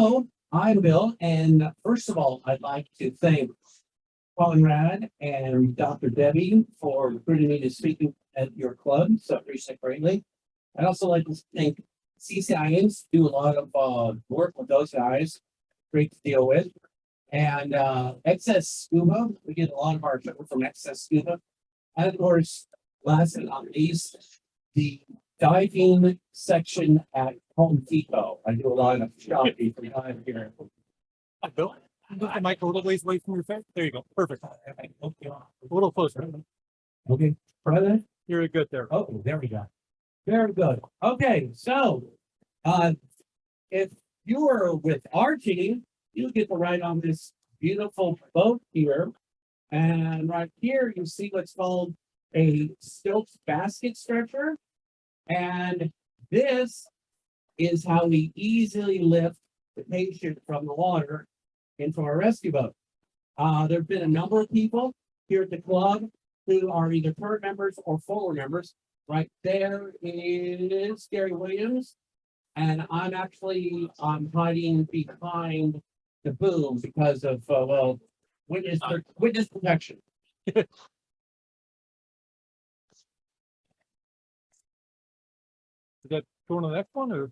Hello, I'm Bill, and first of all, I'd like to thank Conrad and Dr. Debbie for recruiting me to speak at your club, so I appreciate it greatly. I'd also like to thank CCINs, do a lot of work with those guys, great to deal with. And Excess Scuba, we get a lot of our equipment from Excess Scuba. And of course, last but not least, the diving section at Home Depot. I do a lot of shopping for time here. Bill, move the mic a little ways away from your face. There you go. Perfect. A little closer. Okay, brother. You're good there. Oh, there we go. Very good. Okay, so if you were with our team, you get to ride on this beautiful boat here. And right here, you see what's called a Stokes basket stretcher. And this is how we easily lift the patient from the water into our rescue boat. There have been a number of people here at the club who are either current members or former members. Right there is Gary Williams, and I'm actually hiding behind the boom because of witness protection. Is that going to the next one or?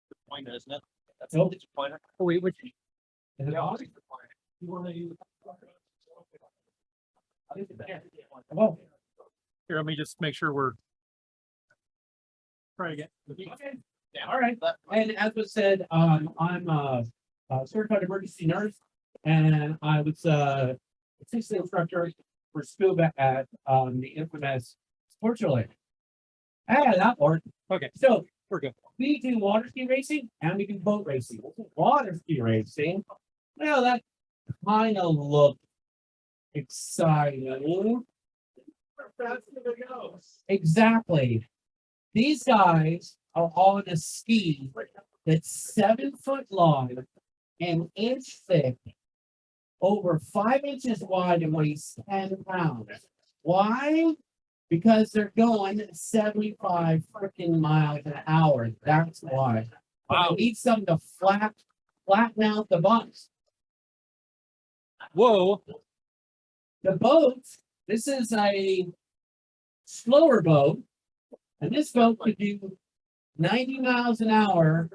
The pointer, isn't it? That's Nope. the pointer. Oh, wait, which? Is it Yeah, on? the pointer. You want to use? Oh, Here, let me just make sure we're. Try again. okay. All right. And as was said, I'm a certified emergency nurse, and I was assistant instructor for scuba at the infamous sports related. Ah, that worked. Okay, So we're good. we do water ski racing and we do boat racing. Water ski racing, well, that kind of looked exciting. Exactly. These guys are on a ski that's 7 foot long, an inch thick, over 5 inches wide, and weighs 10 pounds. Why? Because they're going 75 freaking miles an hour. That's why. Wow. They need something to flatten out the bumps. Whoa, The boat, this is a slower boat, and this boat could do 90 miles an hour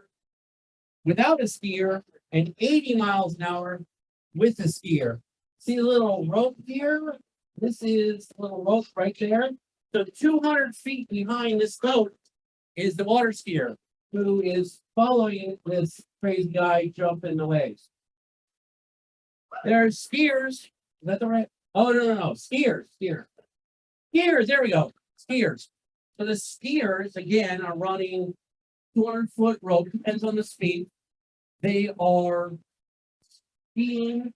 without a skier and 80 miles an hour with a skier. See the little rope here? This is the little rope right there. So 200 feet behind this boat is the water skier who is following this crazy guy jumping the waves. There's skiers. Is that the right? Oh, no. Skiers. Skiers. There we go. Skiers. So the skiers, again, are running 200-foot rope. Depends on the speed. They are skiing.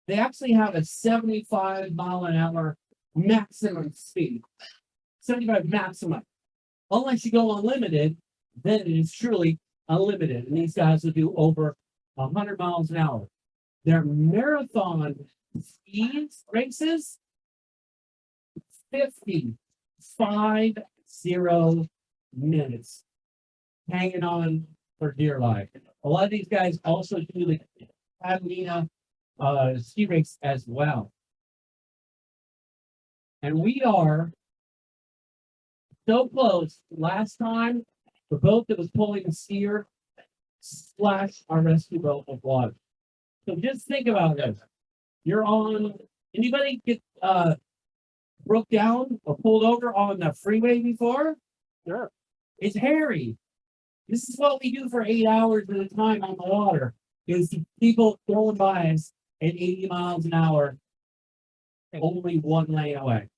They actually have a 75 mile an hour maximum speed. 75 maximum. Unless you go unlimited, then it is truly unlimited. And these guys will do over 100 miles an hour. Their marathon speeds races, 50 minutes, hanging on for dear life. A lot of these guys also do the Catalina ski race as well. And we are so close. Last time, the boat that was pulling the skier splashed our rescue boat with water. So just think about this. You're on, anybody get broke down or pulled over on the freeway before? Sure. It's hairy. This is what we do for 8 hours at a time on the water. Is people going by us at 80 miles an hour, only one lane away.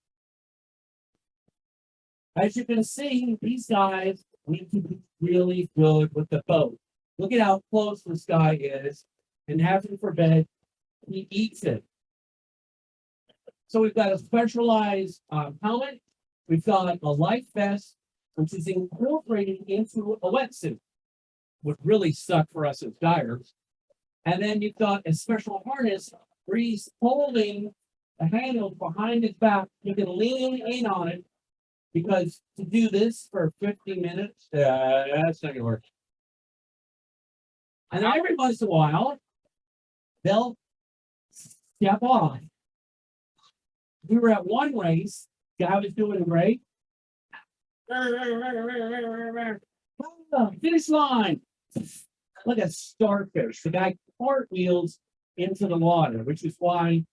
As you can see, these guys need to be really good with the boat. Look at how close this guy is, and heaven forbid, he eats it. So we've got a specialized helmet. We've got a life vest, which is incorporated into a wetsuit. Would really suck for us as divers. And then you've got a special harness where he's holding the handle behind his back. You can lean in on it, because to do this for 50 minutes, that's not gonna work. And then every once in a while, they'll step off. We were at one race, guy was doing great. Finish line. Like a starfish. The guy cartwheels into the water, which is why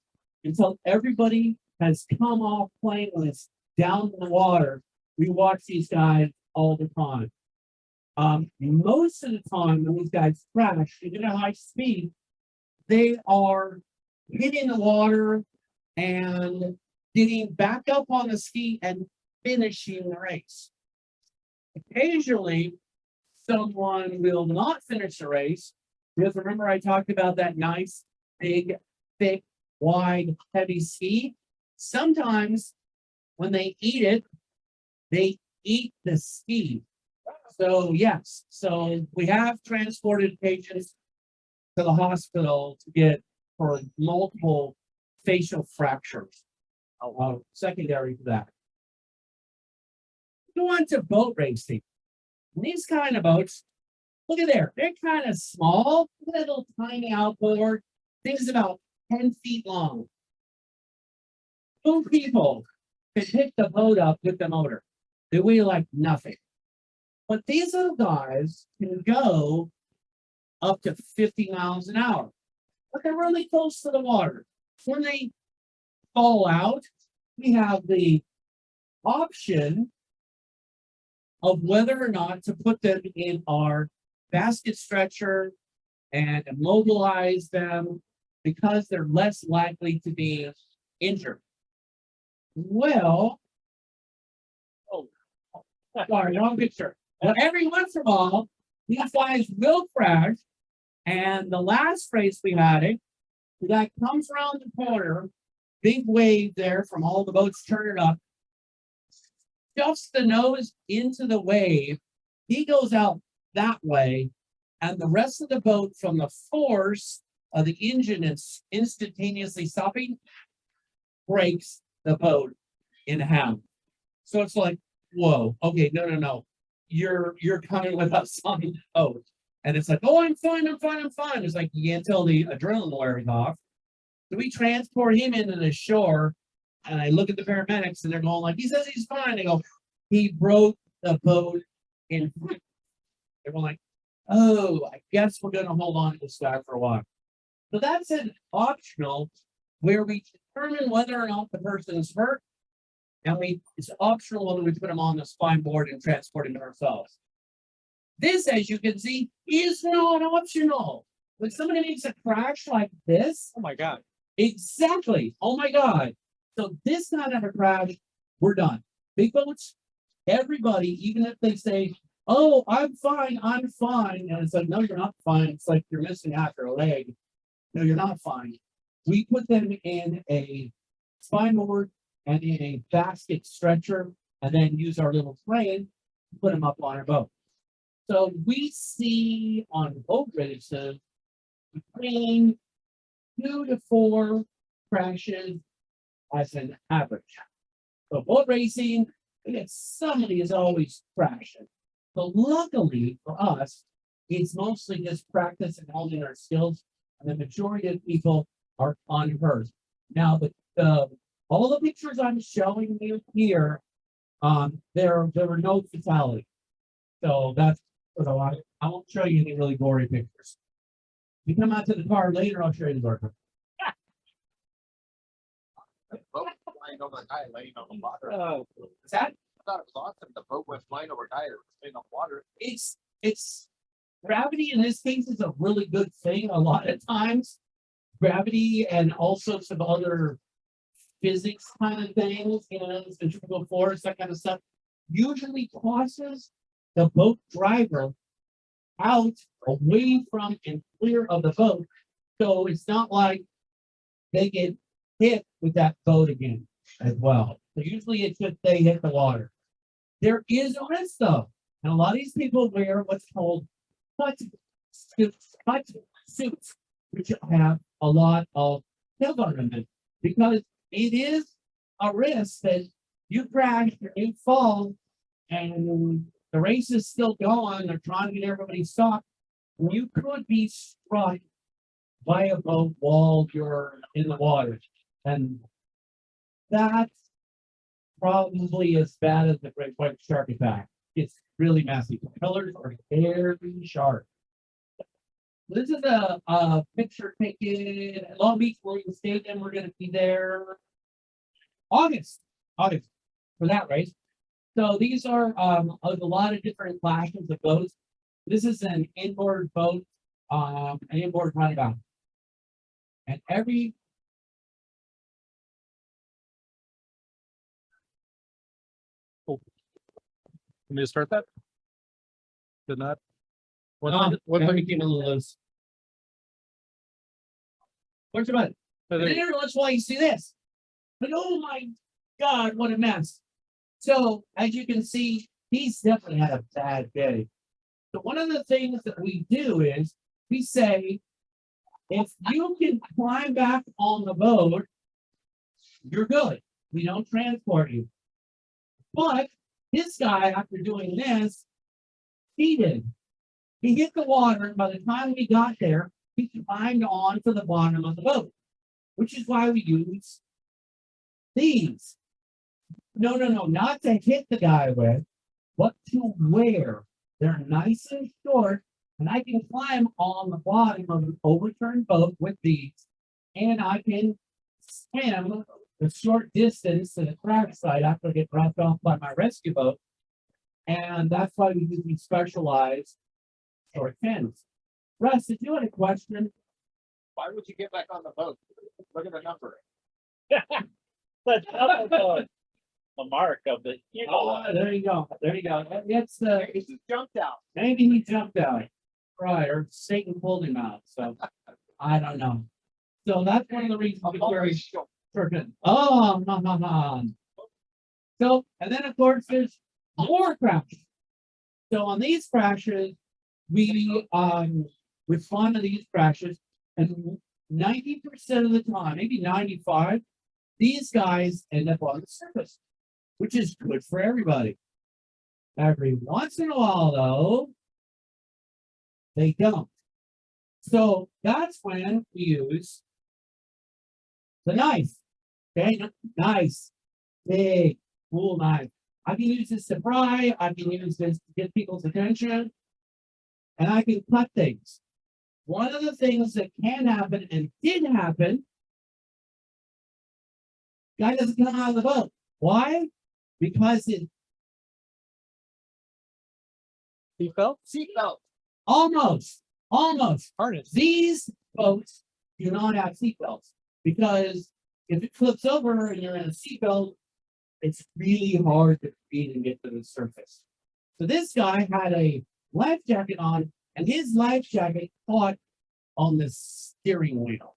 until everybody has come off plane and it's down in the water, we watch these guys all the time. Most of the time when these guys crash, even at high speed, they are hitting the water and getting back up on the ski and finishing the race. Occasionally, someone will not finish the race because remember I talked about that nice, big, thick, wide, heavy ski. Sometimes when they eat it, they eat the ski. So yes, so we have transported patients to the hospital to get for multiple facial fractures, secondary to that. Go on to boat racing. And these kind of boats, look at there, they're kind of small, little tiny outboard, things about 10 feet long. 2 people can pick the boat up with the motor. They weigh like nothing. But these little guys can go up to 50 miles an hour. But they're really close to the water. When they fall out, we have the option of whether or not to put them in our basket stretcher and immobilize them because they're less likely to be injured. Well, sorry, wrong picture. Well, every once in a while, these guys will crash. And the last race we had it, the guy comes around the corner, big wave there from all the boats turning up, stuffs the nose into the wave. He goes out that way, and the rest of the boat, from the force of the engine is instantaneously stopping, breaks the boat in half. So it's like, whoa, okay, no. You're coming with us on the boat. And it's like, oh, I'm fine. It's like you can't tell the adrenaline wearing off. So we transport him into the shore, and I look at the paramedics and they're going like, he says he's fine. They go, he broke the boat in. They're going like, oh, I guess we're gonna hold on to this guy for a while. So that's an optional where we determine whether or not the person is hurt. And it's optional whether we put them on the spine board and transport him ourselves. This, as you can see, is not optional. When somebody makes a crash like this, Oh my God. exactly. Oh my God. So this kind of a crash, we're done. Big boats, everybody, even if they say, oh, I'm fine. And it's like, no, you're not fine. It's like you're missing half your leg. No, you're not fine. We put them in a spine board and in a basket stretcher, and then use our little plane to put them up on our boat. So we see on boat races between 2 to 4 crashes as an average. So boat racing, somebody is always crashing. So luckily for us, it's mostly just practice and holding our skills, and the majority of people are unhurt. Now, all the pictures I'm showing you here, there were no fatalities. So that's for a lot. I won't show you any really gory pictures. If you come out to the car later, I'll show you the dark. Boat flying over the guy laying on the water. Is that? I thought it was awesome. The boat went flying over a guy that was laying on water. It's gravity in this case is a really good thing. A lot of times, gravity and all sorts of other physics kind of things, centrifugal force, that kind of stuff, usually crosses the boat driver out away from and clear of the boat. So it's not like they get hit with that boat again as well. So usually it's just they hit the water. There is a risk though. And a lot of these people wear what's called cut suits, which have a lot of tail ornament, because it is a risk that you crash or you fall and the race is still going. They're trying to get everybody stopped. you could be struck by a boat while you're in the water. And that's probably as bad as the great white shark attack. It's really messy. The colors are very sharp. This is a picture taken at Long Beach Williams Stadium. We're gonna be there August for that race. So these are a lot of different classes of boats. This is an inboard boat, an inboard runabout. And every Want me to start that? Did not. let me give it a little loose. Where's your butt? Let's why you see this. But oh my God, what a mess. So as you can see, he's definitely had a bad day. So one of the things that we do is we say, if you can climb back on the boat, you're good. We don't transport you. But this guy, after doing this, he did. He hit the water, and by the time we got there, he climbed onto the bottom of the boat, which is why we use these. No, not to hit the guy with, but to wear. They're nice and short, and I can climb on the bottom of an overturned boat with these, and I can swim the short distance to the crash site after I get dropped off by my rescue boat. And that's why we use these specialized short fins. Russ, did you have a question? Why would you get back on the boat? Look at the number. That's the mark of the. Oh, there you go. There you go. It's He just jumped out. maybe he jumped out. Right, or Satan pulled him out. So I don't know. So that's one of the reasons it's very short. Oh, no. So, and then of course there's more crashes. So on these crashes, we respond to these crashes, and 90% of the time, maybe 95, these guys end up on the surface, which is good for everybody. Every once in a while, though, they don't. So that's when we use the knife. Okay, nice, big, cool knife. I can use this to fry. I can use this to get people's attention, and I can cut things. One of the things that can happen and did happen, guy doesn't come out of the boat. Why? Because it Seatbelt? Seatbelt. almost. Harness. These boats do not have seatbelts because if it flips over and you're in a seatbelt, it's really hard to breathe and get to the surface. So this guy had a life jacket on, and his life jacket caught on the steering wheel.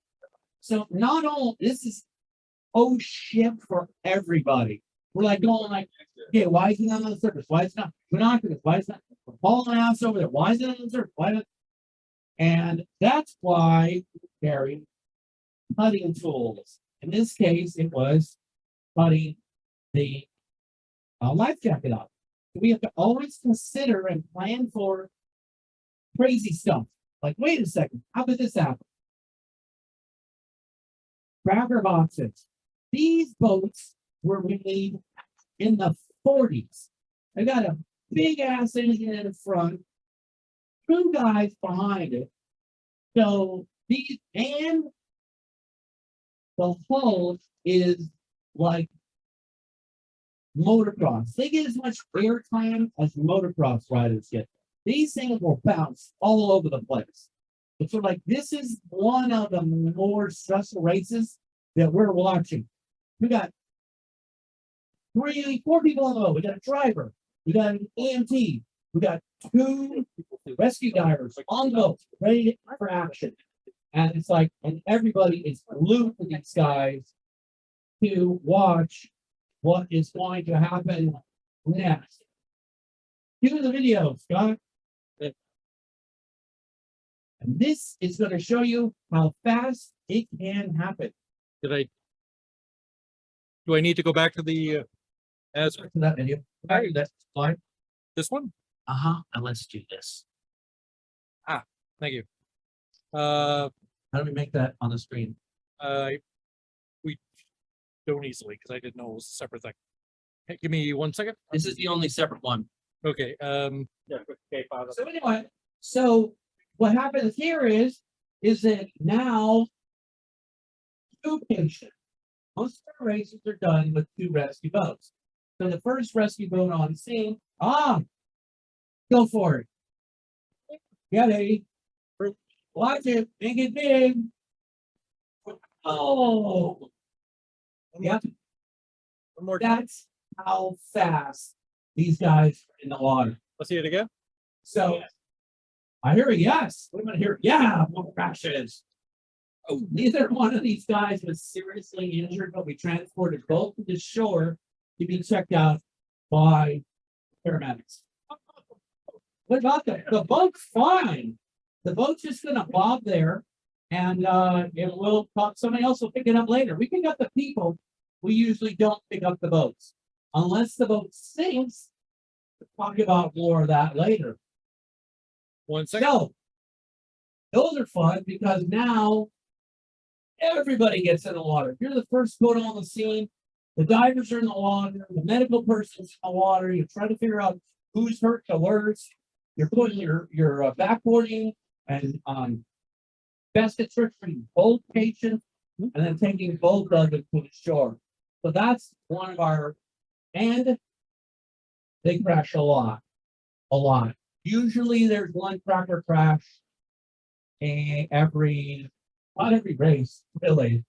So not all this is oh shit for everybody. We're like going like, okay, why is it not on the surface? Why is it not? Binoculars, why is it not? We're hauling ass over there. Why is it on the surface? Why not? And that's why we carry cutting tools. In this case, it was cutting the life jacket off. So we have to always consider and plan for crazy stuff. Like, wait a second, how could this happen? Cracker boxes. These boats were made in the 40s. They got a big ass engine in the front, two guys behind it. So these and the hull is like motocross. They get as much airtime as motocross riders get. These things will bounce all over the place. And so, like, this is one of the more stressful races that we're watching. We got 4 people on the boat. We got a driver. We got an EMT. We got 2 rescue divers on the boat, ready for action. And it's like, and everybody is glued to these guys to watch what is going to happen next. Cue the video, Scott. And this is going to show you how fast it can happen. Do I need to go back to the as To that video. That's fine. this one? And let's do this. Thank you. How do we make that on the screen? We don't easily, because I didn't know it was a separate thing. Hey, give me 1 second. This is the only separate one. Okay, Yeah, okay, Father. So anyway, so what happens here is that now two patients, most of our races are done with 2 rescue boats. So the first rescue boat on scene, go for it. Yeah, lady. Watch it, make it big. Oh, yeah, one more time. that's how fast these guys are in the water. Let's see it again. So I hear a yes. We're gonna hear, yeah, more crashes. Oh, neither one of these guys was seriously injured, but we transported both to the shore to be checked out by paramedics. What about the boat's fine. The boat's just gonna bob there and it will, somebody else will pick it up later. We pick up the people. We usually don't pick up the boats unless the boat sinks. We'll talk about more of that later. 1 second. So those are fun because now everybody gets in the water. If you're the first boat on the scene, the divers are in the water, the medical person's in the water. You try to figure out who's hurt the worst. You're putting your backboarding and best treating both patients and then taking both of them to the shore. So that's one of our, and they crash a lot. Usually there's one cracker crash not every race, really.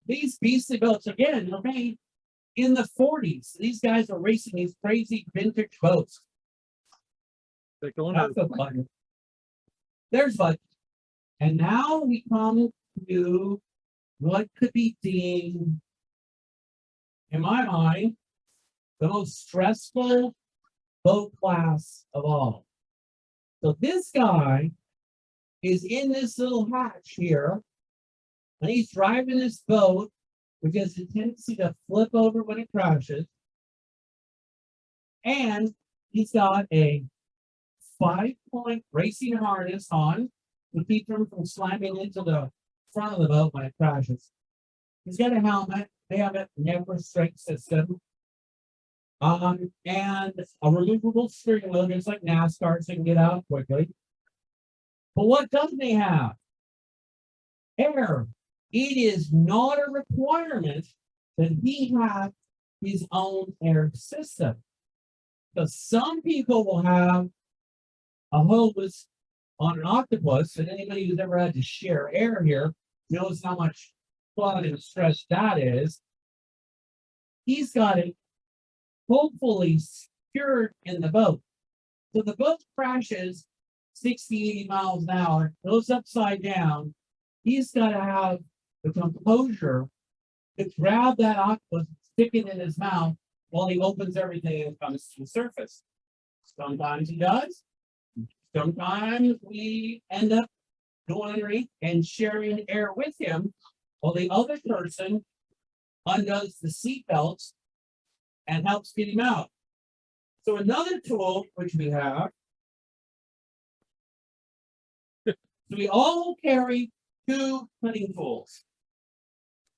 These beastly boats, again, were made in the 40s. These guys are racing these crazy vintage boats. They're going That's to a button. There's button. And now we come to what could be deemed, in my mind, the most stressful boat class of all. So this guy is in this little hatch here, and he's driving this boat, which has a tendency to flip over when it crashes. And he's got a 5-point racing harness on to keep him from slamming into the front of the boat when it crashes. He's got a helmet. They have a never straight system. And a removable steering wheel, just like NASCAR, so you can get out quickly. But what doesn't he have? Air. It is not a requirement that he have his own air system. Because some people will have a hose on an octopus, and anybody who's ever had to share air here knows how much fun and stress that is. He's got it hopefully secured in the boat. So the boat crashes 60, 80 miles an hour, goes upside down. He's got to have the composure to grab that octopus, stick it in his mouth while he opens everything and comes to the surface. Sometimes he does. Sometimes we end up going underneath and sharing air with him while the other person undoes the seat belts and helps get him out. So another tool which we have, so we all carry 2 cutting tools.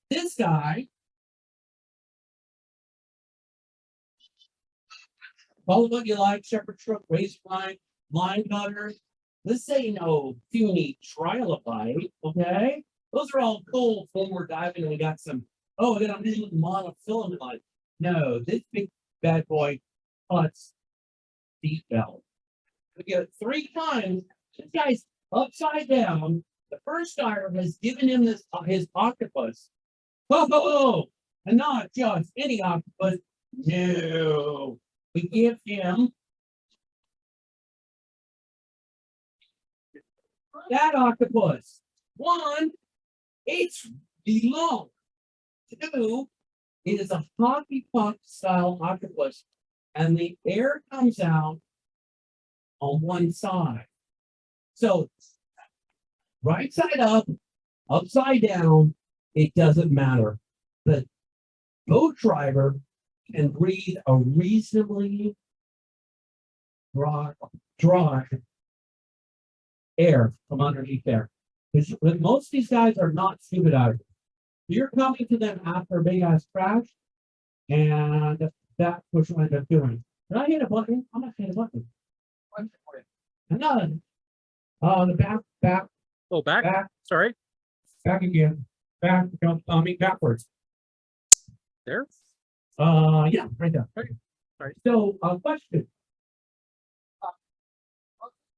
This guy, call it what you like, shepherd's crook, razor line cutter. This ain't no puny trilobite, okay? Those are all cool when we're diving and we got some, oh, we got a little monofilament line. No, this big bad boy cuts seat belt. We get it 3 times. This guy's upside down. The first diver has given him this his octopus. Oh, and not just any octopus. No, we give him that octopus. 1, it's long. 2, it is a hockey puck style octopus, and the air comes out on one side. So right side up, upside down, it doesn't matter. The boat driver can breathe a reasonably dry air from underneath there. Because most of these guys are not scuba divers. You're coming to them after a big ass crash, and that's what you end up doing. Did I hit a button? I'm not hitting a button. I'm not. The back, Oh, back, back, sorry, back again. Back, I mean backwards. there. Yeah, right there. Okay. All right. So, question.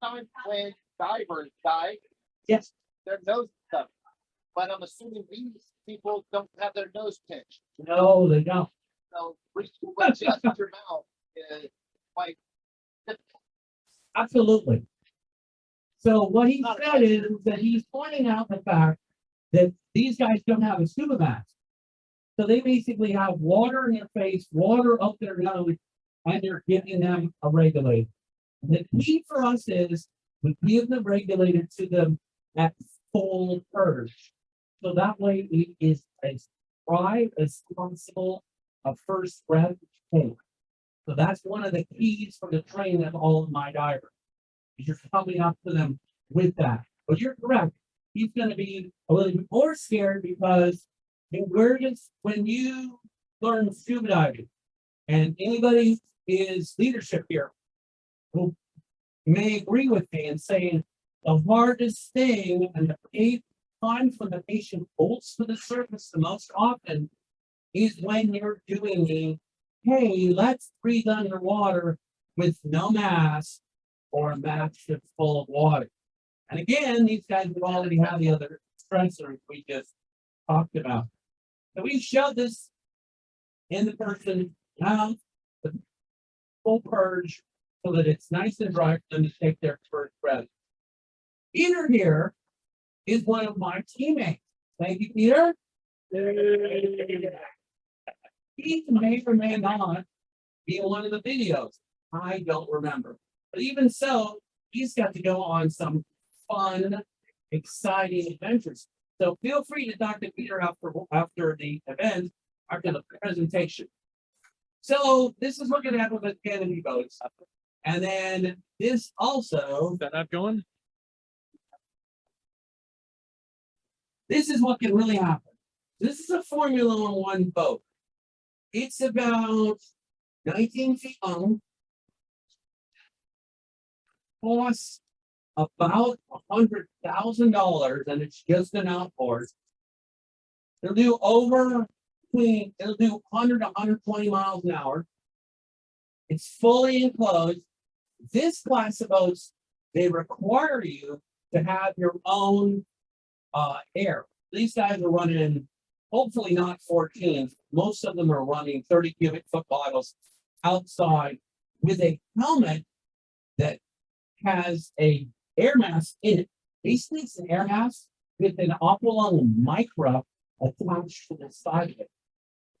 Time when divers die, Yes. their nose is up. But I'm assuming these people don't have their nose pinched. No, they don't. So reaching just your mouth is quite difficult. Absolutely. So what he said is that he's pointing out the fact that these guys don't have a scuba mask. So they basically have water in their face, water up their nose, and you're giving them a regulator. The key for us is we give the regulator to them at full purge. So that way it is as dry as possible a first breath take. So that's one of the keys for the training of all of my divers. You're coming up to them with that. But you're correct. He's going to be a little bit more scared because when you learn scuba diving, and anybody is leadership here who may agree with me in saying the hardest thing and the times when the patient bolts to the surface the most often is when you're doing the, hey, let's breathe underwater with no mask or a mask that's full of water. And again, these guys have already had the other stressors we just talked about. So we showed this in the person now, the full purge, so that it's nice and dry for them to take their first breath. Peter here is one of my teammates. Thank you, Peter. He may or may not be in one of the videos. I don't remember. But even so, he's got to go on some fun, exciting adventures. So feel free to talk to Peter after the event, after the presentation. So this is looking at with canopy boats. And then this also, Is that not going? this is what can really happen. This is a Formula One boat. It's about 19 feet long. Costs about $100,000, and it's just an outboard. It'll do it'll do 100 to 120 miles an hour. It's fully enclosed. This class of boats, they require you to have your own air. These guys are running, hopefully not 14. Most of them are running 30 cubic foot bottles outside with a helmet that has a air mask in it. Basically, it's an air mask with an Aqualung micro attached to the side of it.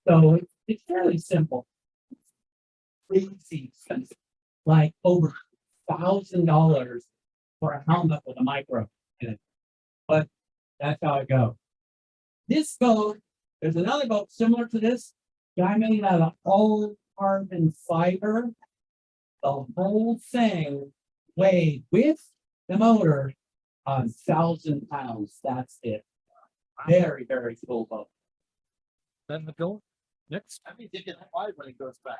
So it's fairly simple. Crazy expensive, like over $1,000 for a helmet with a micro in it. But that's how it goes. This boat, there's another boat similar to this. Guy made out of all carbon fiber. The whole thing weighed with the motor 1,000 pounds. That's it. Very, very cool boat. Then the go. Next. I mean, they can fly when it goes back.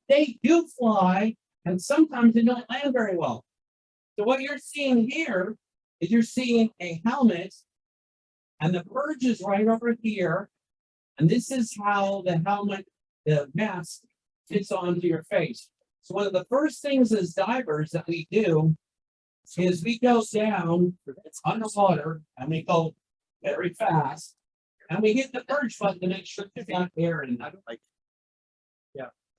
They do fly, and sometimes they don't land very well. So what you're seeing here is you're seeing a helmet, and the purge is right over here. And this is how the helmet, the mask, fits onto your face. So one of the first things as divers that we do is we go down, it's underwater, and we go very fast, and we hit the purge button to make sure there's not air in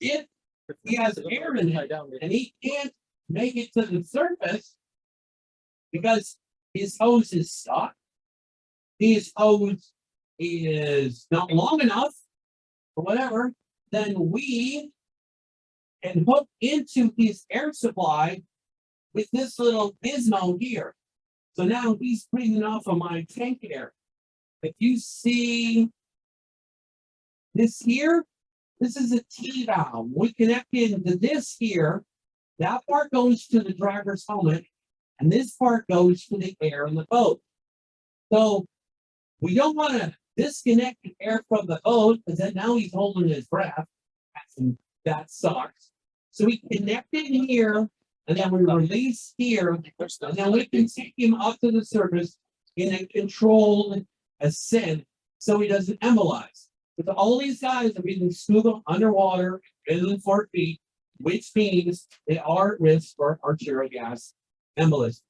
it. If he has air in it and he can't make it to the surface because his hose is stuck, his hose is not long enough or whatever, then we can hook into his air supply with this little gizmo here. So now he's breathing off of my tank air. If you see this here, this is a T valve. We connect into this here. That part goes to the driver's helmet. and this part goes to the air in the boat. So we don't want to disconnect the air from the boat because then now he's holding his breath. And that sucks. So we connect it here and then we release here, and then we can take him up to the surface in a controlled ascent so he doesn't embolize. Because all these guys are being scuba underwater, greater than 4 feet, which means they are at risk for arterial gas embolism.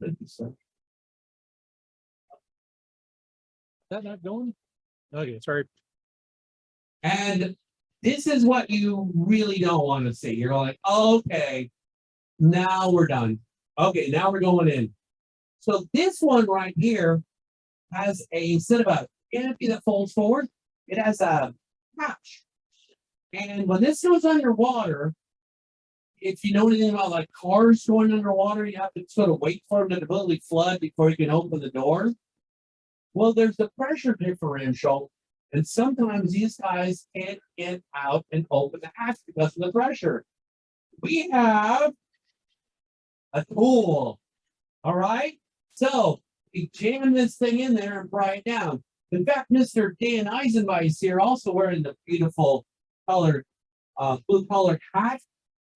Thank you, sir. That not going? Okay, sorry. And this is what you really don't want to see. You're like, okay, now we're done. Okay, now we're going in. So this one right here has instead of a canopy that folds forward, it has a hatch. And when this goes underwater, if you know anything about like cars going underwater, you have to sort of wait for them to completely flood before you can open the door. Well, there's the pressure differential, and sometimes these guys can't get out and open the hatch because of the pressure. We have a tool. All right. So we jam this thing in there and pry it down. In fact, Mr. Dan Eisenweiss here, also wearing the beautiful colored, blue colored hat,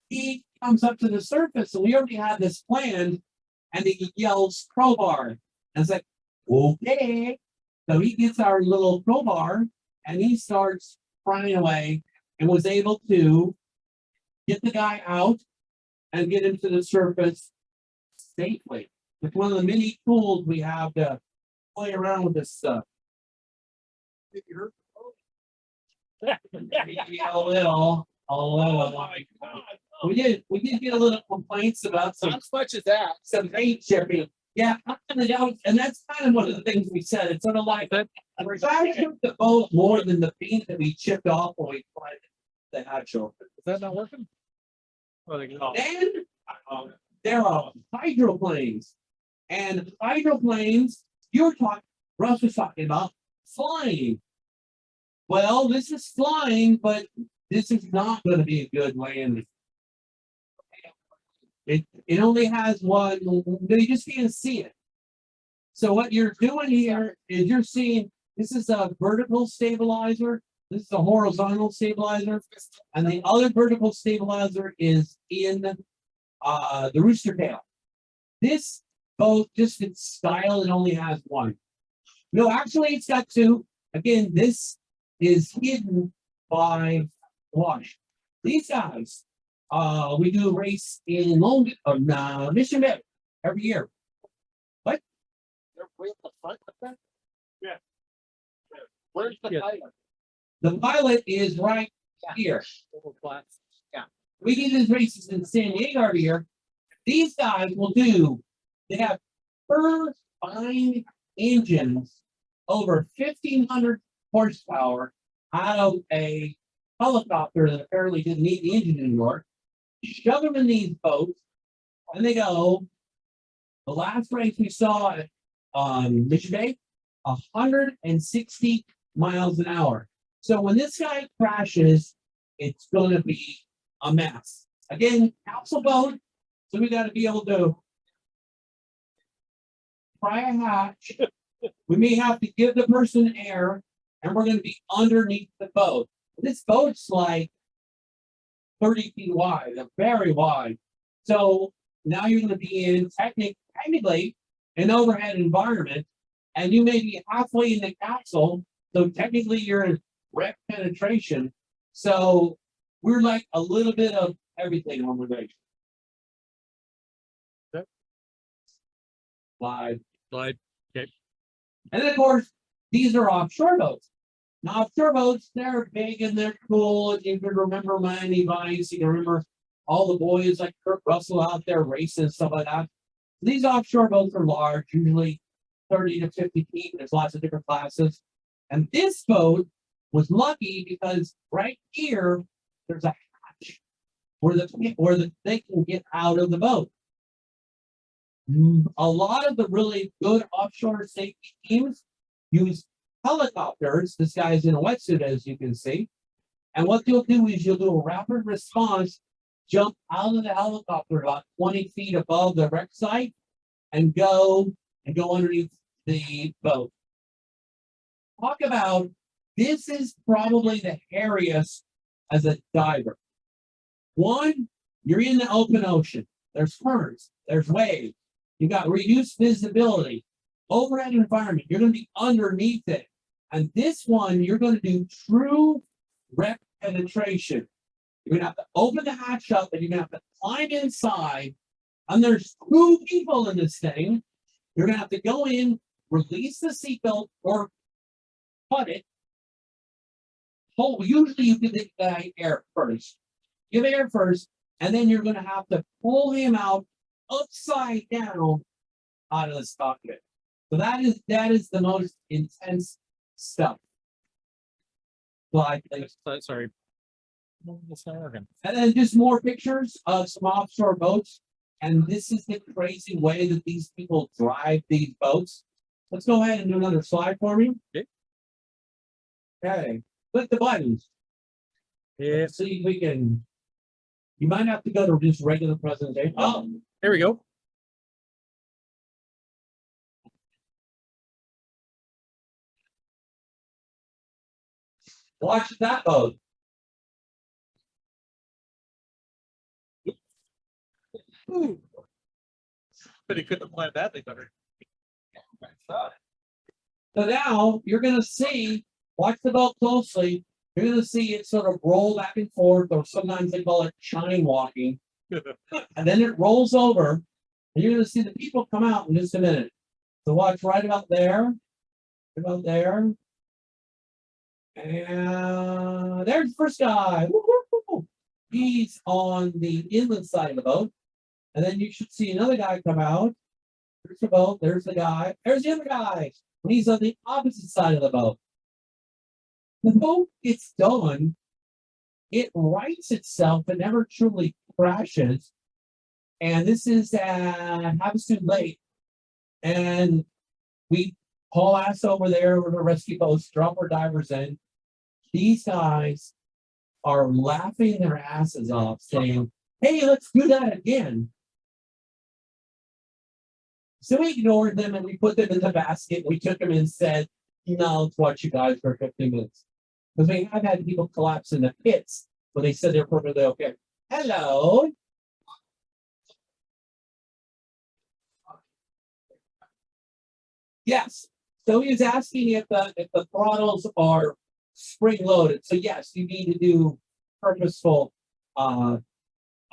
he comes up to the surface, and we already had this planned, and he yells crowbar. And it's like, okay. So he gets our little crowbar and he starts prying away and was able to get the guy out and get him to the surface safely. It's one of the many tools we have to play around with this stuff. A little. We did get a little complaints about some Not as much as that. some paint chipping. Yeah, and that's kind of one of the things we said. It's sort of like that. We're trying to chip the boat more than the paint that we chipped off when we tried the hatch open. Is that not working? Oh, they go. And there are hydroplanes. And hydroplanes, Russ was talking about flying. Well, this is flying, but this is not going to be a good landing. It only has one, you just can't see it. So what you're doing here is you're seeing, this is a vertical stabilizer, this is a horizontal stabilizer, and the other vertical stabilizer is in the rooster tail. This boat, just its style, it only has one. No, actually it's got two. Again, this is hidden by wash. These guys, we do a race in Mission Bay every year. They're way at the front of that? Yeah. Where's the Yeah. pilot? The pilot is right here. We do these races in San Diego every year. These guys will do, they have turbine engines over 1,500 horsepower out of a helicopter that apparently didn't need the engine anymore. Shove them in these boats, and they go. The last race we saw at Mission Bay, 160 miles an hour. So when this guy crashes, it's going to be a mess. Again, council boat, so we got to be able to pry a hatch. We may have to give the person air, and we're going to be underneath the boat. This boat's like 30 feet wide, they're very wide. So now you're going to be in technically an overhead environment, and you may be halfway in the capsule. So technically you're in wreck penetration. So we're like a little bit of everything when we're there. Okay. Slide. And then of course, these are offshore boats. Now, offshore boats, they're big and they're cool. And you can remember Miami Vice, you can remember all the boys like Kurt Russell out there racing and stuff like that. These offshore boats are large, usually 30 to 50 feet. There's lots of different classes. And this boat was lucky because right here, there's a hatch where they can get out of the boat. A lot of the really good offshore safety teams use helicopters. This guy's in a wetsuit, as you can see. And what you'll do is you'll do a rapid response jump out of the helicopter about 20 feet above the wreck site and go underneath the boat. Talk about, this is probably the hairiest as a diver. One, you're in the open ocean. There's currents, there's waves. You got reduced visibility, overhead environment. You're going to be underneath it. And this one, you're going to do true wreck penetration. You're going to have to open the hatch up and you're going to have to climb inside. And there's 2 people in this thing. You're going to have to go in, release the seatbelt or cut it. Usually you give the guy air first. Give air first, and then you're going to have to pull him out upside down out of the cockpit. So that is the most intense stuff. Like, Sorry. It's not working. and then just more pictures of some offshore boats. And this is the crazy way that these people drive these boats. Let's go ahead and do another slide for me. Okay. Okay, click the buttons. Yeah, Let's see if we can. You might have to go to just regular presentation. Oh, there we go. watch that boat. Ooh. But he couldn't have planned that thing better. So now you're gonna see, watch the boat closely. You're gonna see it sort of roll back and forth, or sometimes they call it chine walking. And then it rolls over, and you're gonna see the people come out in just a minute. So watch right about there. About there. And there's the first guy. Woo, woo, woo. He's on the inland side of the boat. And then you should see another guy come out. There's the boat, there's the guy, there's the other guy. And he's on the opposite side of the boat. The boat gets done, it rights itself, it never truly crashes. And this is Havasu Lake. And we haul ass over there with the rescue boats, drop our divers in. These guys are laughing their asses off, saying, hey, let's do that again. So we ignored them and we put them in the basket. We took them and said, no, let's watch you guys for 15 minutes. Because we have had people collapse in the pits when they said they're perfectly okay. Hello. Yes. So he was asking if the throttles are spring loaded. So yes, you need to do purposeful holding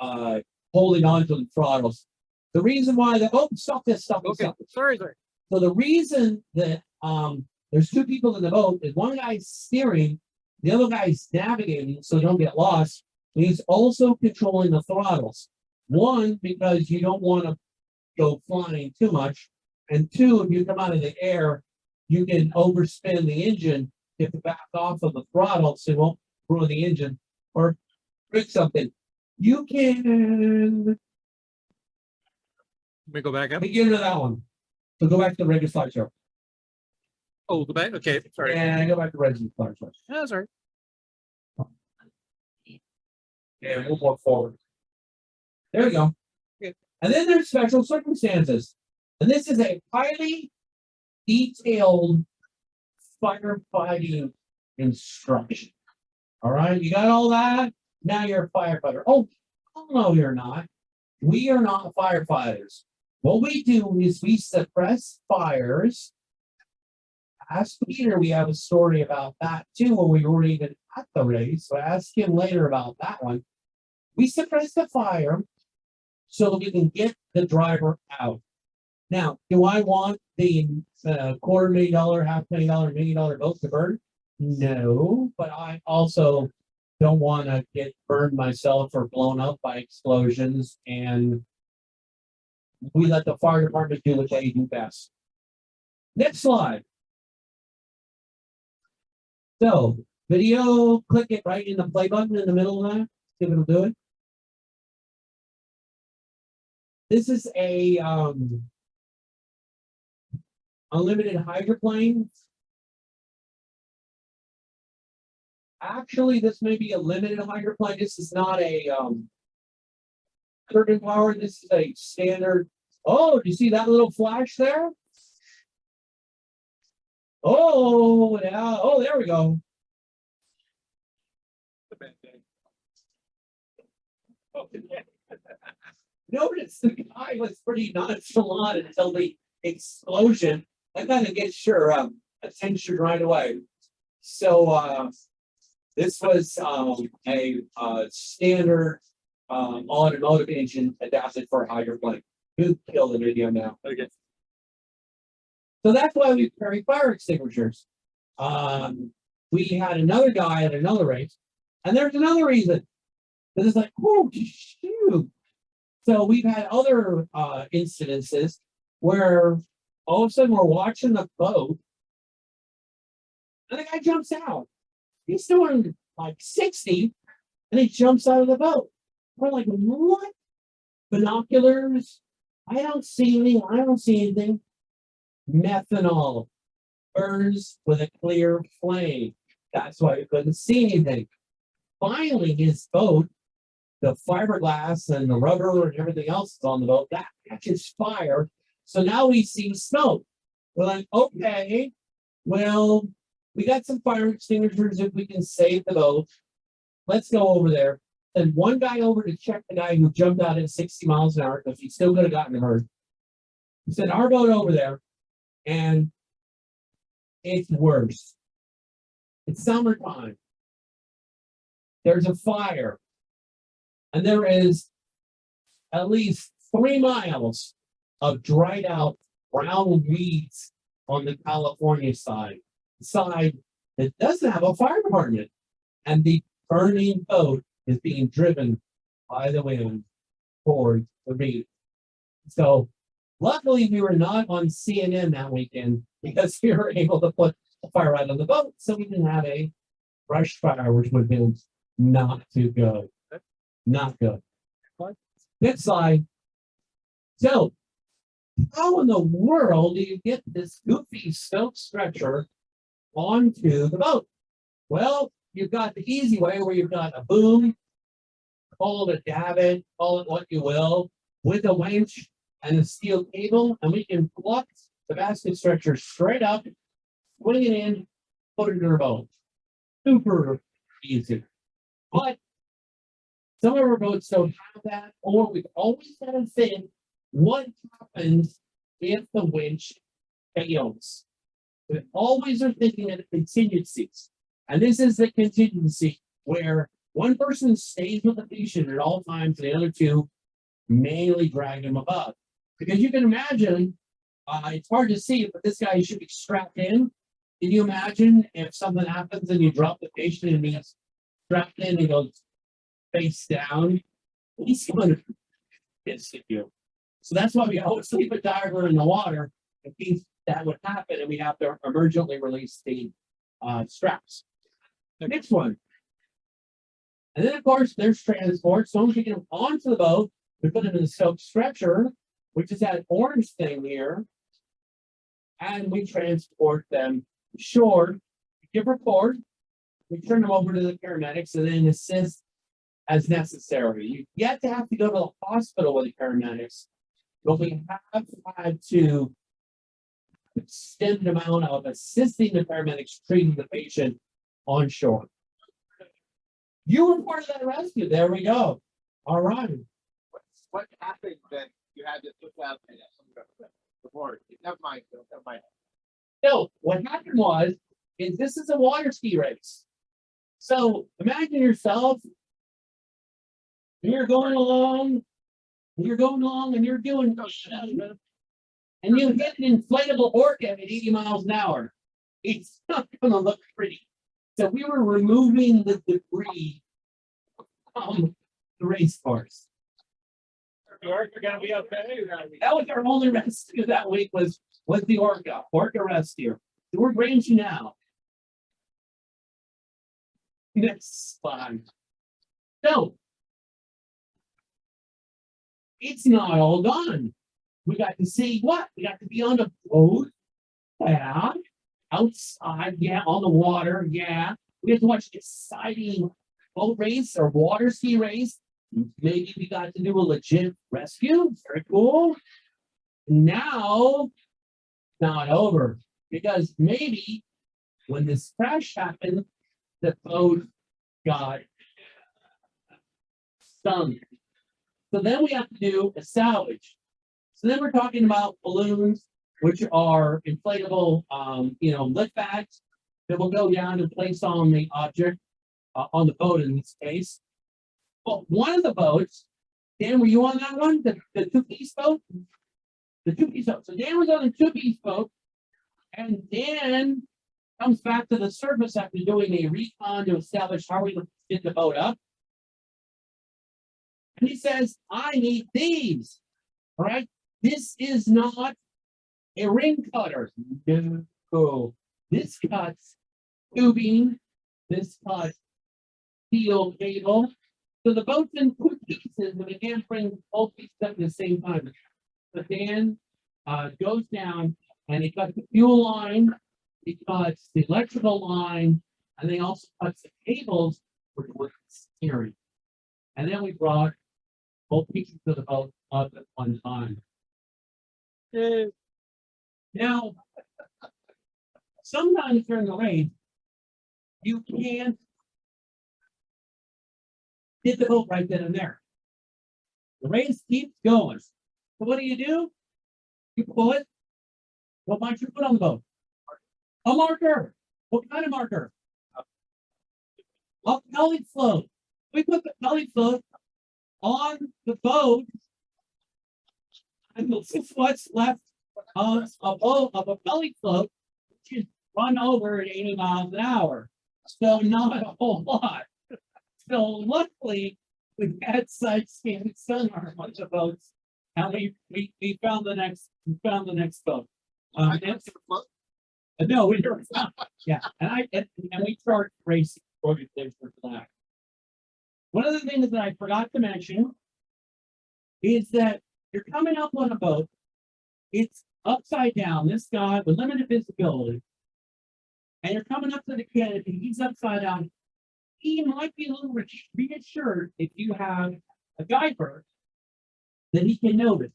on to the throttles. The reason why stop this. Okay, sorry. So the reason that there's 2 people in the boat is one guy's steering, the other guy's navigating so you don't get lost. And he's also controlling the throttles. 1, because you don't want to go flying too much. And 2, if you come out of the air, you can overspin the engine if you back off of the throttle so you won't ruin the engine or break something. You can Let me go back up. begin to that one. So go back to the regular slideshow. Oh, go back. Okay, sorry. And go back to regular slideshow. Yeah, sorry. And move more forward. There we go. Okay. And then there's special circumstances. And this is a highly detailed firefighting instruction. All right, you got all that? Now you're a firefighter. Oh, no, you're not. We are not firefighters. What we do is we suppress fires. Ask Peter, we have a story about that too when we weren't even at the race. So ask him later about that one. We suppress the fire so that we can get the driver out. Now, do I want the $250,000, $500,000, $1 million boat to burn? No, but I also don't want to get burned myself or blown up by explosions. And we let the fire department do what they do best. Next slide. So, video, click it right in the play button in the middle of that. See if it'll do it. This is a unlimited hydroplane. Actually, this may be a limited hydroplane. This is not a turbine power. This is a standard. Oh, do you see that little flash there? Oh, yeah. Oh, there we go. Notice the guy was pretty nonchalant until the explosion. That kind of gets your attention right away. So this was a standard automotive engine adapted for hydroplane. You kill the video now. Okay. So that's why we carry fire extinguishers. We had another guy at another race, and there's another reason. Because it's like, oh shoot. So we've had other incidences where all of a sudden we're watching the boat, and the guy jumps out. He's doing like 60, and he jumps out of the boat. We're like, what? Binoculars? I don't see anything. I don't see anything. Methanol burns with a clear flame. That's why we couldn't see anything. Finally, his boat, the fiberglass and the rubber and everything else is on the boat, that catches fire. So now we see smoke. We're like, okay, well, we got some fire extinguishers if we can save the boat. Let's go over there. Then one guy over to check the guy who jumped out at 60 miles an hour because he still could have gotten hurt. He said, our boat over there, and it's worse. It's summertime. There's a fire. And there is at least 3 miles of dried out brown weeds on the California side that doesn't have a fire department. And the burning boat is being driven by the wind toward the reef. So luckily we were not on CNN that weekend because we were able to put the fire right on the boat so we didn't have a brush fire, which would have been not too good. Not good. Next slide. So, how in the world do you get this goofy silk stretcher onto the boat? Well, you've got the easy way where you've got a boom, call it a davit, call it what you will, with a winch and a steel cable, and we can pluck the basket stretcher straight up, swing it in, put it in our boat. Super easy. But some of our boats don't have that, or we've always had to think what happens if the winch fails. We always are thinking of contingencies. And this is the contingency where one person stays with the patient at all times, and the other two mainly drag him above. Because you can imagine, it's hard to see, but this guy should be strapped in. Can you imagine if something happens and you drop the patient and he's strapped in and goes face down? He's going to hit you. So that's why we always leave a diver in the water in case that would happen, and we have to emergently release the straps. The next one. And then, of course, there's transport. So once we get them onto the boat, we put them in the silk stretcher, which is that orange thing here, and we transport them shore. We give report, we turn them over to the paramedics, and then assist as necessary. You yet to have to go to the hospital with the paramedics, but we have had to extend the amount of assisting the paramedics treating the patient on shore. You were part of that rescue. There we go. All right. What happened that you had to put out before? Never mind. Never mind. So what happened is this is a water ski race. So imagine yourself, you're going along, and you're doing, and you hit an inflatable orca at 80 miles an hour. It's not going to look pretty. So we were removing the debris from the race course. You're gonna be okay. That was our only rescue that week was the orca rescue. So we're branching out. Next slide. So it's not all done. We got to see what? We got to be on a boat, yeah, outside, yeah, on the water, yeah. We have to watch exciting boat race or water ski race. Maybe we got to do a legit rescue. Very cool. Now, not over because maybe when this crash happened, the boat got sunk. So then we have to do a salvage. So then we're talking about balloons, which are inflatable, lift bags that will go down and place on the object, on the boat in this case. But one of the boats, Dan, were you on that one? The two-piece boat? The two-piece boat. So Dan was on the two-piece boat, and Dan comes back to the surface after doing a recon to establish how we get the boat up. And he says, I need these. All right. This is not a ring cutter. No. This cuts tubing. This cuts steel cable. So the boat's in two pieces, and we can't bring both pieces up at the same time. But Dan goes down and he cuts the fuel line, he cuts the electrical line, and they also cuts the cables for the steering. And then we brought both pieces of the boat up at one time. Now, sometimes during the race, you can't get the boat right then and there. The race keeps going. So what do? You put, what might you put on the boat? A marker. What kind of marker? A pellet float. We put the pellet float on the boat, and this is what's left of a pellet float, which is run over at 80 miles an hour. So not a whole lot. So luckily, we had side scan sonar on the boats, and we found the next boat. No, we never found. Yeah, and we charged racing organization for that. One of the things that I forgot to mention is that you're coming up on a boat. It's upside down. This guy with limited visibility, and you're coming up to the canopy. He's upside down. He might be a little reassured if you have a diver that he can notice.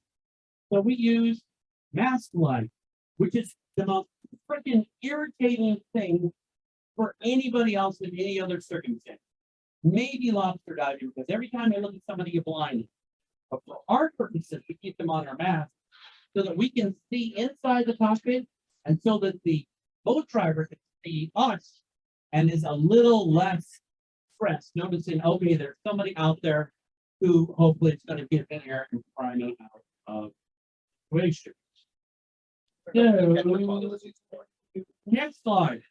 So we use mask light, which is the most freaking irritating thing for anybody else in any other circumstance. Maybe lobster diving, because every time I look at somebody, you're blind. But for our purposes, we keep them on our mask so that we can see inside the cockpit and so that the boat driver can see us and is a little less stressed, noticing, okay, there's somebody out there who hopefully is going to get in here and pry me out of situation. Next slide.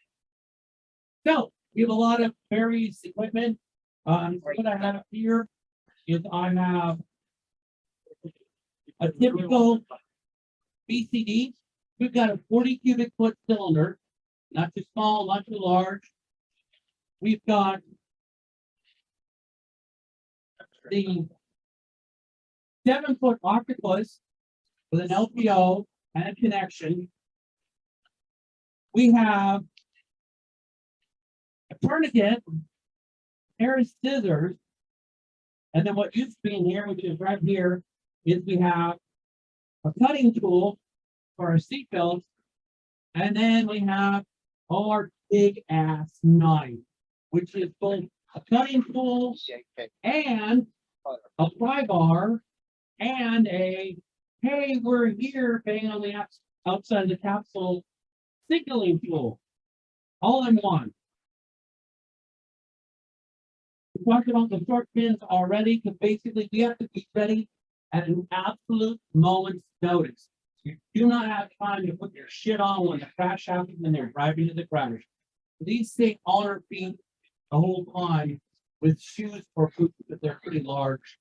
So we have a lot of various equipment. What I have here is I have a typical BCD. We've got a 40 cubic foot cylinder, not too small, not too large. We've got the 7-foot octopus with an LPO and a connection. We have a tourniquet, a pair of scissors, and then what used to be in here, which is right here, is we have a cutting tool for our seatbelts, and then we have our big ass knife, which is both a cutting tool and a pry bar and a hey, we're here bang on the outside of the capsule signaling tool, all in one. We talked about the short pins already, because basically we have to be ready at an absolute moment's notice. You do not have time to put your shit on when the crash happens and they're driving to the crash. These stay on our feet the whole time with shoes or boots, but they're pretty large.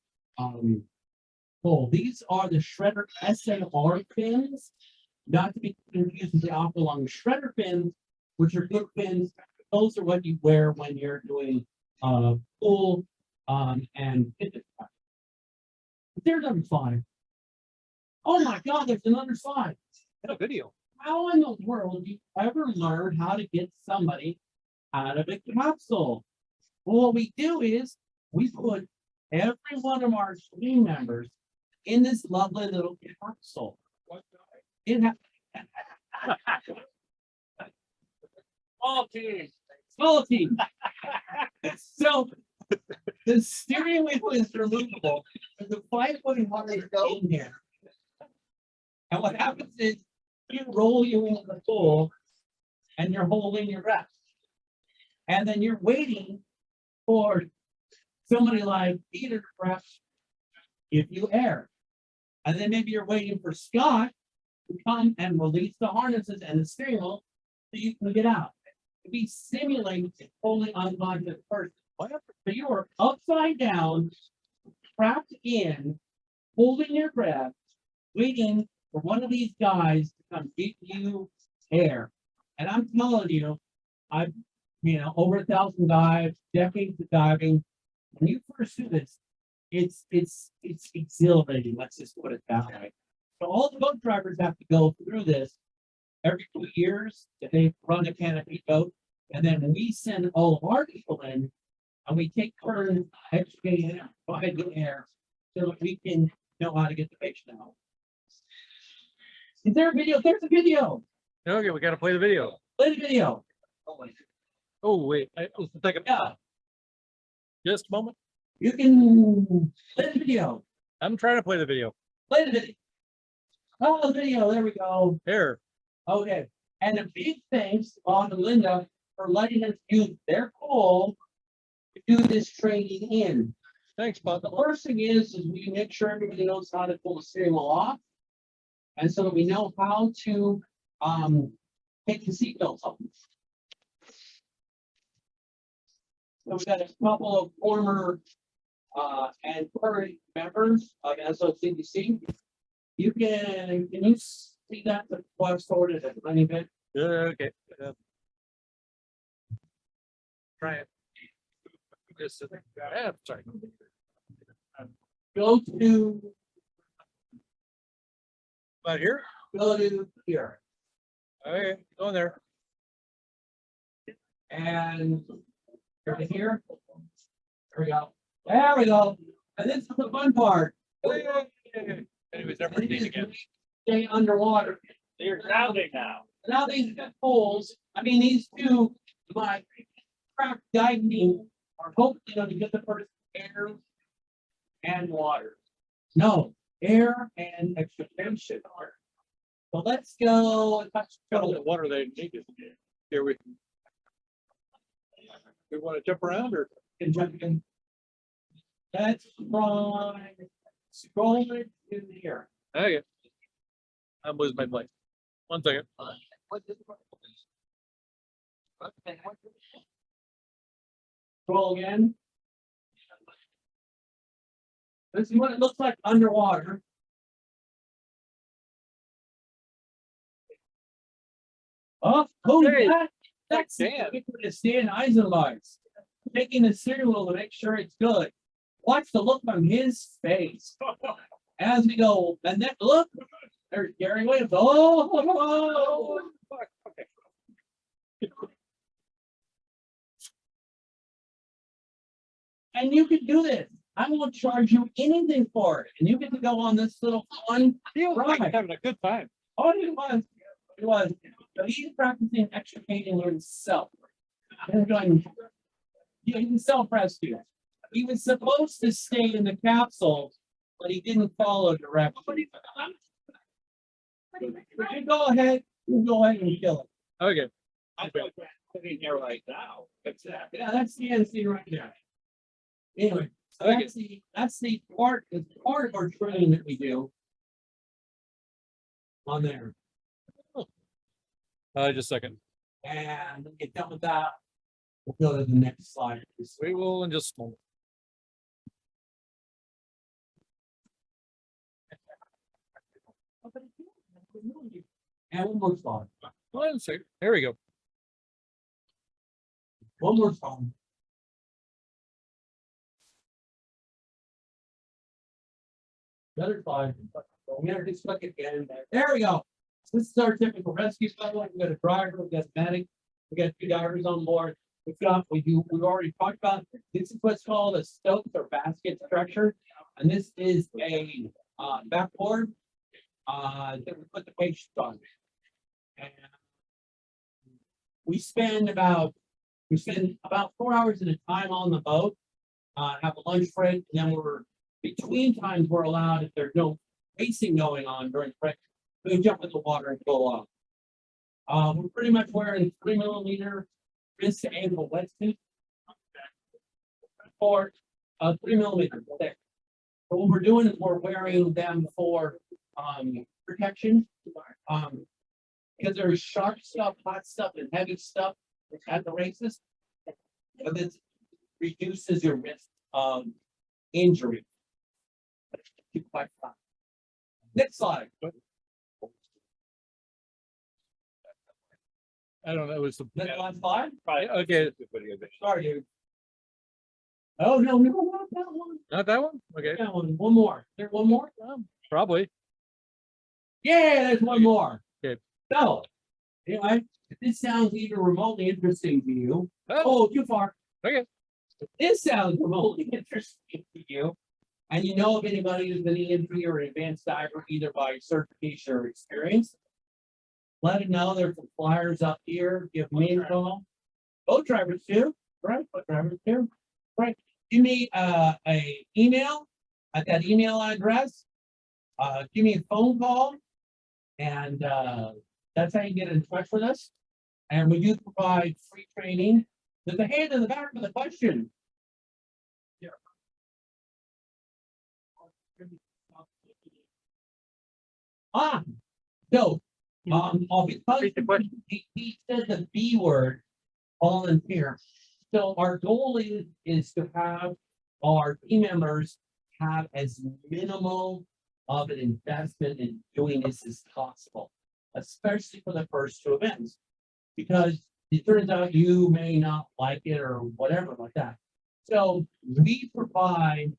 These are the shredder SNR pins, not to be confused with the aqualung shredder pins, which are good pins. Those are what you wear when you're doing pool and fitness. There's another slide. Oh my God, there's another slide. A video. How in the world do you ever learn how to get somebody out of a capsule? Well, what we do is we put every one of our team members in this lovely little capsule. It ha- All teams. Small team. So the steering wheel is removable, and the 5-foot harness in here. And what happens is you roll you into the pool and you're holding your breath. And then you're waiting for somebody like Peter to perhaps give you air. And then maybe you're waiting for Scott to come and release the harnesses and the steering wheel so you can get out. To be simulating holding unconscious person. So you are upside down, trapped in, holding your breath, waiting for one of these guys to come give you air. And I'm telling you, I've, over 1,000 dives, decades of diving. When you first do this, it's exhilarating. Let's just put it that way. So all the boat drivers have to go through this every 2 years if they run a canopy boat. And then we send all of our people in and we take turns educating and providing air so that we can know how to get the patient out. Is there a video? There's a video. Okay, we gotta play the video. Play the video. Oh, wait, just a second. Yeah, Just a moment. you can play the video. I'm trying to play the video. Play the video. Oh, the video. There we go. Here. Okay. And a big thanks to Bob and Linda for letting us use their pool to do this training in. Thanks, But Bob. the first thing is we make sure everybody knows how to pull the steering wheel off. And so that we know how to take the seatbelts off. So we've got a couple of former and current members of SOCDC. You can you see that the was sorted a tiny bit? Okay. Try it. Just a- yeah, sorry. Go to About here? here Okay, go in there. and over here. There we go. There we go. And this is the fun part. Anyways, never It these is again. Stay underwater. You're drowning now. Now these poles, I mean, these two, my craft diving are hoping, to get the first air and water. No, air and extrication. So let's go. and touch Got all the water they needed. Here we want to jump around or? and jump in. Let's try scrolling in here. Okay. I'm losing my place. 1 second. Scroll again. This is what it looks like underwater. Oh, Hey, that? That's Dan. Stan Eisenbach's taking the steering wheel to make sure it's good. Watch the look on his face as we go. And then look, there's Gary Williams. Oh, and you can do this. I won't charge you anything for it. And you get to go on this little fun ride. Having a good time. Oh, it was. It was. But he's practicing extricating himself. And going, he can self-rescue. He was supposed to stay in the capsule, but he didn't follow directions. You go ahead, you go ahead and kill it. Okay. I'm sitting here right now. Exactly. Yeah, that's the end scene right there. Anyway, so that's the part of our training that we do. On there. Just a second. And when we get done with that, we'll go to the next slide. We will in just a moment. And one more slide. 1 second. Here we go. One more slide. Another slide. We gotta just click again. There we go. This is our typical rescue level. We got a driver, we got a medic, we got 2 divers on board. we've already talked about, this is what's called a stokes or basket structure. And this is a, backboard, that we put the patients on. And we spend about 4 hours at a time on the boat, have a lunch break, and then between times we're allowed, if there's no racing going on during the break, we jump in the water and go off. We're pretty much wearing 3mm wrist to ankle wetsuit. Or 3mm thick. But what we're doing is we're wearing them for protection. Because there's sharp stuff, hot stuff, and heavy stuff at the races. But this reduces your risk of injury. Next slide. I don't know, it was the, Next slide. right, okay, Sorry, dude. Oh, no, not that one. not that one, okay, That one. One more. There's one more. probably. Yeah, there's one more. Okay. So, anyway, if this sounds even remotely interesting to you, Oh, too far. okay. If this sounds remotely interesting to you, and you know of anybody who's an EMT or an advanced diver, either by certification or experience, let it know. There's some flyers up here. Give me a call. Boat drivers too, right? Boat drivers too, right? Give me a email at that email address. Give me a phone call, and that's how you get in touch with us. And we do provide free training. There's a hand in the back of the question. Yeah. So, because he said the B word, volunteer. So our goal is to have our team members have as minimal of an investment in doing this as possible, especially for the first two events, because it turns out you may not like it or whatever like that. So we provide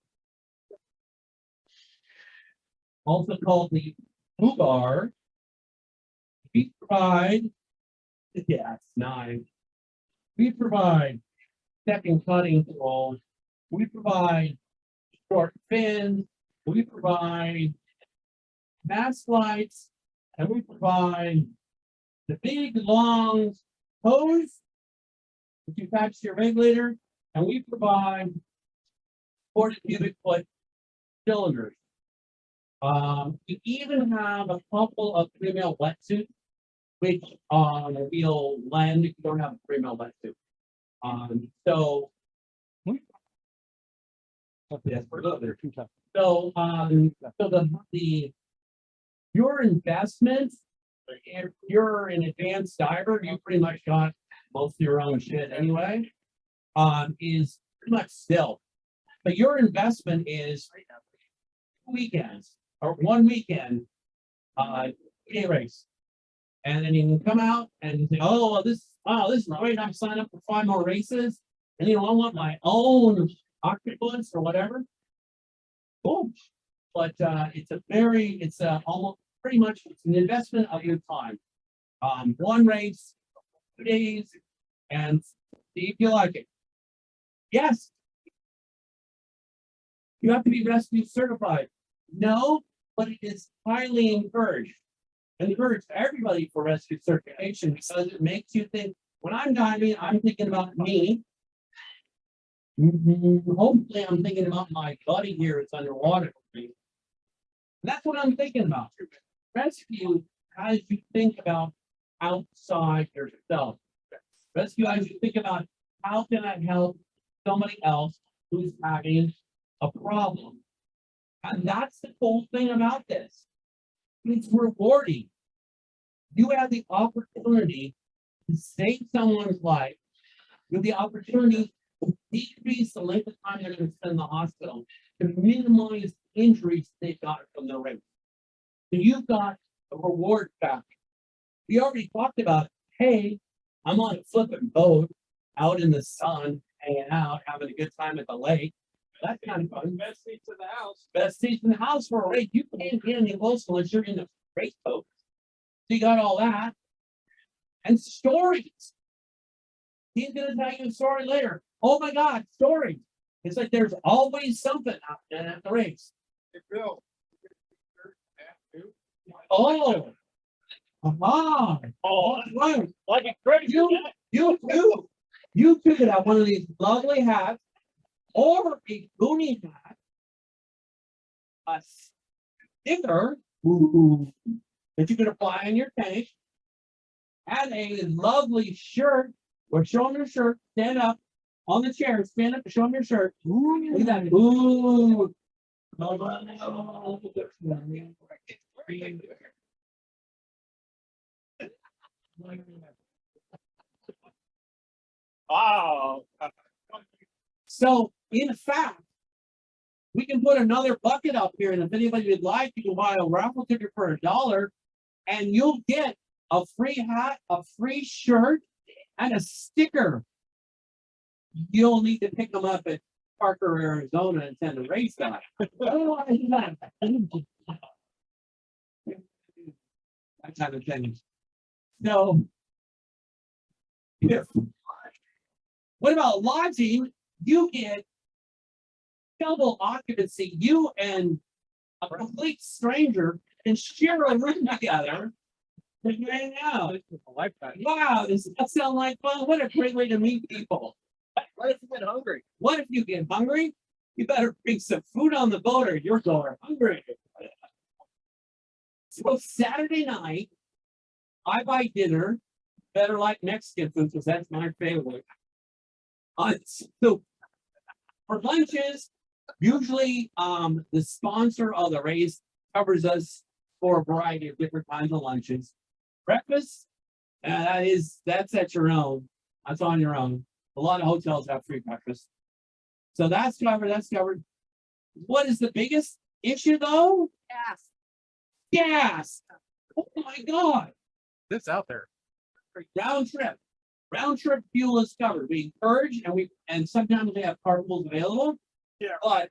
also called the bar. We provide, yeah, it's 9. We provide second cutting tools. We provide short fins. We provide mast lights, and we provide the big long hose that you attach to your regulator, and we provide 40 cubic foot cylinders. We even have a couple of 3mm wetsuits, which we'll lend if you don't have a 3mm wetsuit. So yes, we're a little too tough. So your investment, if you're an advanced diver, you pretty much got most of your own shit anyway, is pretty much still. But your investment is 2 weekends or 1 weekend, day race. And then you can come out and say, oh, well, this is great. I'm signed up for 5 more races. And I want my own octopus or whatever. Boom. But it's almost pretty much it's an investment of your time. 1 race, 2 days, and see if you like it. Yes. You have to be rescue certified. No, but it is highly encouraged. Encourage everybody for rescue certification because it makes you think, when I'm diving, I'm thinking about me. Hopefully I'm thinking about my buddy here that's underwater with me. That's what I'm thinking about. Rescue has you think about outside yourself. Rescue has you think about how can I help somebody else who's having a problem. And that's the cool thing about this. It's rewarding. You have the opportunity to save someone's life with the opportunity to decrease the length of time they're going to spend in the hospital, to minimize injuries they've got from the race. So you've got a reward factor. We already talked about, hey, I'm on a flipping boat out in the sun, hanging out, having a good time at the lake. That's kind of fun. Best seats in the house. Best seats in the house for a race. You can't get any closer unless you're in the race boat. So you got all that. And stories. He's gonna tell you a story later. Oh my God, stories. It's like there's always something out there at the race. Hey, Bill. Oh. Aha. Oh, Right. like a credit. You could have one of these lovely hats or a boonie hat. A sticker that you could apply on your tank. And a lovely shirt or show them your shirt, stand up on the chair, stand up and show them your shirt. Look at that. Ooh. Wow. So, in fact, we can put another bucket up here, and if anybody would like, you can buy a raffle ticket for $1, and you'll get a free hat, a free shirt, and a sticker. You'll need to pick them up at Parker, Arizona, and attend the race that. That kind of thing. So, what about lodging? You get double occupancy. You and a complete stranger can share a room together. And you hang out. Wow, does that sound like fun? What a great way to meet people. What if you get hungry? What if you get hungry? You better bring some food on the boat or you're going hungry. So Saturday night, I buy dinner, better like Mexican food because that's my favorite. So for lunches, usually the sponsor of the race covers us for a variety of different kinds of lunches. Breakfast, that's at your own. That's on your own. A lot of hotels have free breakfast. So that's covered, that's covered. What is the biggest issue though? Gas. Gas. Oh my God. It's out there. Round trip fuel is covered. We encourage and sometimes we have carpools available. Yeah. But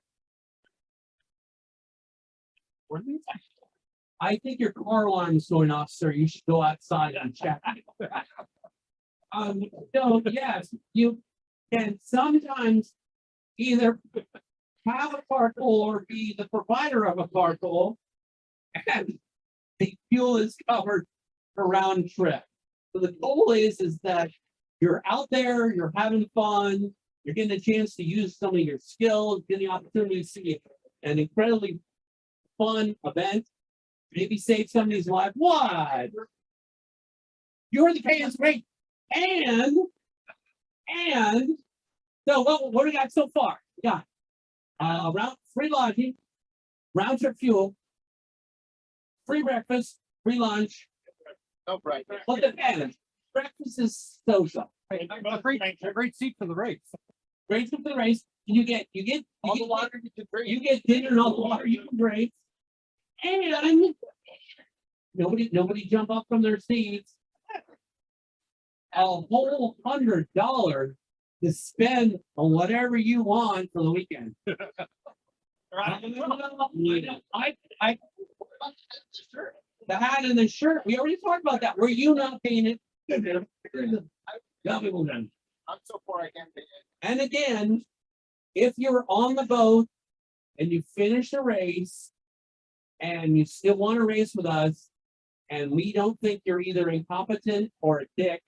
I think your car alarm is going off, sir. You should go outside and check. So yes, you can sometimes either have a carpool or be the provider of a carpool, and the fuel is covered for round trip. So the goal is that you're out there, you're having fun, you're getting a chance to use some of your skills, getting the opportunity to see an incredibly fun event, maybe save somebody's life. What? You heard the pay rate. And so what do we got so far? We got round free lodging, round trip fuel, free breakfast, free lunch. No, right. What depends. Breakfast is so-so. Great seat for the race. Great for the race. You get All the water you can drink. you get dinner and all the water you can drink. And nobody jump up from their seats. A whole $100 to spend on whatever you want for the weekend. The hat and the shirt, we already talked about that. Were you not paying it? I'm so poor I can't pay it. And again, if you're on the boat and you finish the race and you still want to race with us, and we don't think you're either incompetent or a dick,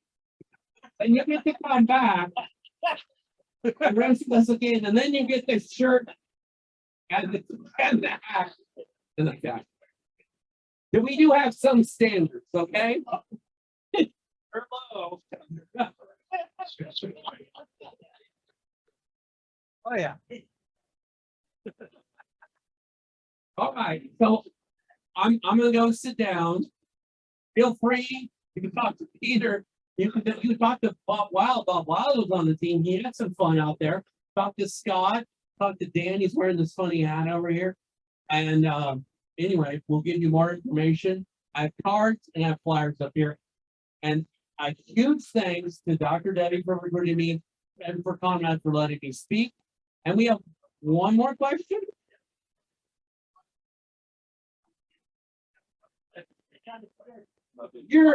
then you get to come back and race with us again, and then you get this shirt and the hat and the hat. But we do have some standards, okay? Hello. Oh, yeah. All right, so I'm gonna go sit down. Feel free, you can talk to Peter, you can talk to Bob Wild. Bob Wild was on the team, he had some fun out there. Talk to Scott, talk to Dan, he's wearing this funny hat over here. And anyway, we'll give you more information. I have cards and I have flyers up here. And a huge thanks to Dr. Debbie for recruiting me and for Conrad for letting me speak. And we have one more question.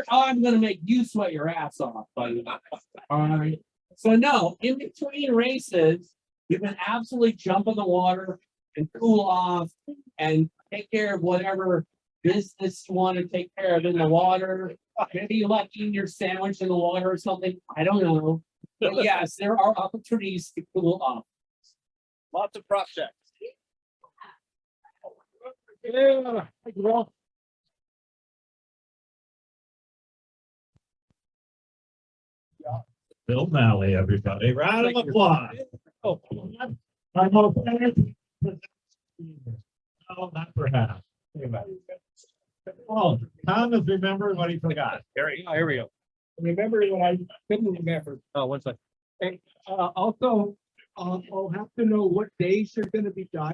I'm gonna make you sweat your ass off, buddy. All right. So no, in between races, you can absolutely jump in the water and cool off and take care of whatever business you want to take care of in the water. Maybe you like eating your sandwich in the water or something. I don't know. But yes, there are opportunities to cool off. Lots of prop checks. Yeah. Well, Bill Maley, everybody, round of applause. oh, I'm okay. No, not perhaps. Oh, Thomas remembered what he forgot. here we go. Remember when I couldn't remember. Oh, one second. And also, I'll have to know what days you're gonna be diving.